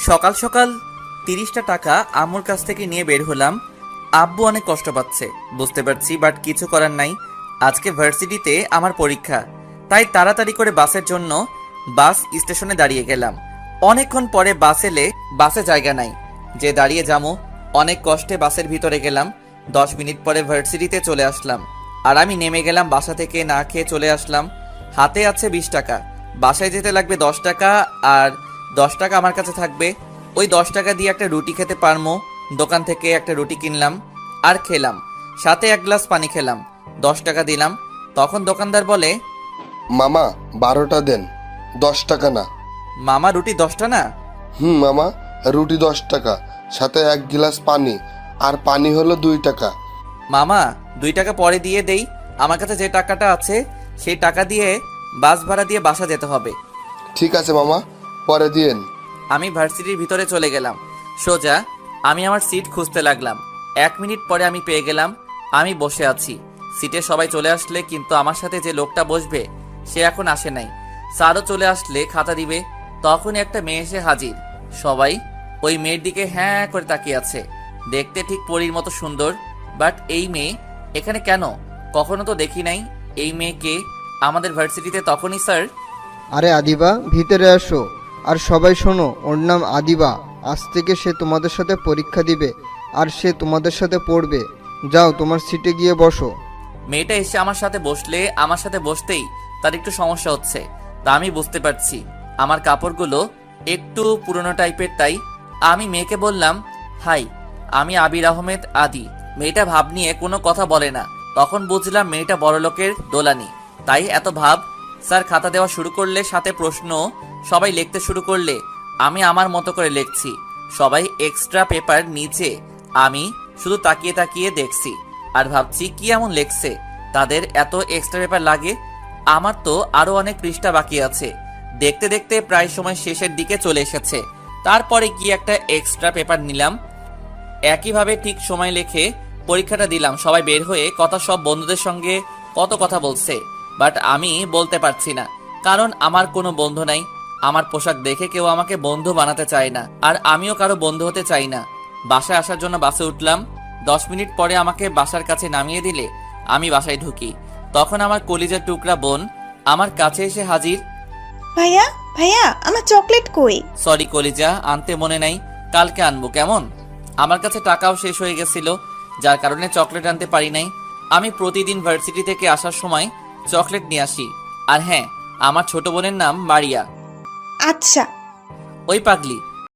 সকাল সকাল 30টা টাকা আম্মুর কাছ থেকে নিয়ে বের হলাম। আব্বু অনেক কষ্ট পাচ্ছে বুঝতে পারছি, বাট কিছু করার নাই। আজকে ভার্সিটিতে আমার পরীক্ষা, তাই তাড়াতাড়ি করে বাসের জন্য বাস স্টেশনে দাঁড়িয়ে গেলাম। অনেকক্ষণ পরে বাস এলে বাসে জায়গা নাই, যে দাঁড়িয়ে যামো। অনেক কষ্টে বাসের ভিতরে গেলাম। 10 মিনিট পরে ভার্সিটিতে চলে আসলাম। আর আমি নেমে গেলাম বাসা থেকে, না খেয়ে চলে আসলাম। হাতে আছে 20 টাকা, বাসায় যেতে লাগবে 10 টাকা, আর 10 টাকা আমার কাছে থাকবে। ওই 10 টাকা দিয়ে একটা রুটি খেতে পারমো। দোকান থেকে একটা রুটি কিনলাম আর খেলাম, সাথে 1 গ্লাস পানি খেলাম। 10 টাকা দিলাম। তখন দোকানদার বলে, মামা 12টা দেন, 10 টাকা না। মামা রুটি 10টা না? মামা, রুটি 10 টাকা, সাথে 1 গ্লাস পানি, আর পানি হলো 2 টাকা। মামা 2 টাকা পরে দিয়ে দেই, আমার কাছে যে টাকাটা আছে সেই টাকা দিয়ে বাস ভাড়া দিয়ে বাসা যেতে হবে। ঠিক আছে মামা, পরে দিয়েন। আমি ভার্সিটির ভিতরে চলে গেলাম। সোজা আমি আমার সিট খুঁজতে লাগলাম। 1 মিনিট পরে আমি পেয়ে গেলাম। আমি বসে আছি, সিটে সবাই চলে আসলে, কিন্তু আমার সাথে যে লোকটা বসবে সে এখন আসে নাই। স্যারও চলে আসলে খাতা দিবে, তখনই একটা মেয়ে এসে হাজির। সবাই ওই মেয়ের দিকে হ্যাঁ করে তাকিয়ে আছে। দেখতে ঠিক পরীর মতো সুন্দর, বাট এই মেয়ে এখানে কেন? কখনো তো দেখি নাই। এই মেয়েকে আমাদের ভার্সিটিতে তখনই স্যার। আরে আদিবা, ভিতরে আসো। আর সবাই শোনো, ওর নাম আদিবা। আজ থেকে সে তোমাদের সাথে পরীক্ষা দিবে, আর সে তোমাদের সাথে পড়বে। যাও, তোমার সিটে গিয়ে বসো। মেয়েটা এসে আমার সাথে বসলে, আমার সাথে বসতেই তার একটু সমস্যা হচ্ছে, তা আমি বুঝতে পারছি। আমার কাপড়গুলো একটু পুরনো টাইপের, তাই আমি মেয়েকে বললাম, হাই, আমি আবির আহমেদ আদি। মেয়েটা ভাব নিয়ে কোনো কথা বলে না। তখন বুঝলাম মেয়েটা বড়লোকের দোলানি, তাই এত ভাব। স্যার খাতা দেওয়া শুরু করলে, সাথে প্রশ্ন। সবাই লিখতে শুরু করলে, আমি আমার মতো করে লিখছি। সবাই এক্সট্রা পেপার নিচে, আমি শুধু তাকিয়ে তাকিয়ে দেখছি আর ভাবছি কি এমন লেখছে তাদের এত এক্সট্রা পেপার লাগে। আমার তো আরো অনেক পৃষ্ঠা বাকি আছে। দেখতে দেখতে প্রায় সময় শেষের দিকে চলে এসেছে। তারপরে গিয়ে একটা এক্সট্রা পেপার নিলাম। একইভাবে ঠিক সময় লিখে পরীক্ষাটা দিলাম। সবাই বের হয়ে সব বন্ধুদের সঙ্গে কত কথা বলছে, বাট আমি বলতে পারছি না, কারণ আমার কোনো বন্ধু নাই। আমার পোশাক দেখে কেউ আমাকে বন্ধু বানাতে চায় না, আর আমিও কারো বন্ধু হতে চাই না। বাসায় আসার জন্য বাসে উঠলাম। 10 মিনিট পরে আমাকে বাসার কাছে নামিয়ে দিলে আমি বাসায় ঢুকি। তখন আমার কলিজার টুকরা বোন আমার কাছে এসে হাজির। ভাইয়া ভাইয়া, আমার চকলেট কই? সরি কলিজা, আনতে মনে নাই, কালকে আনবো কেমন? আমার কাছে টাকাও শেষ হয়ে গেছিল, যার কারণে চকলেট আনতে পারি নাই। আমি প্রতিদিন ভার্সিটি থেকে আসার সময় চকলেট নিয়ে আসি। আর হ্যাঁ, আমার ছোট বোনের নাম মারিয়া। আচ্ছা। ওই পাগলি,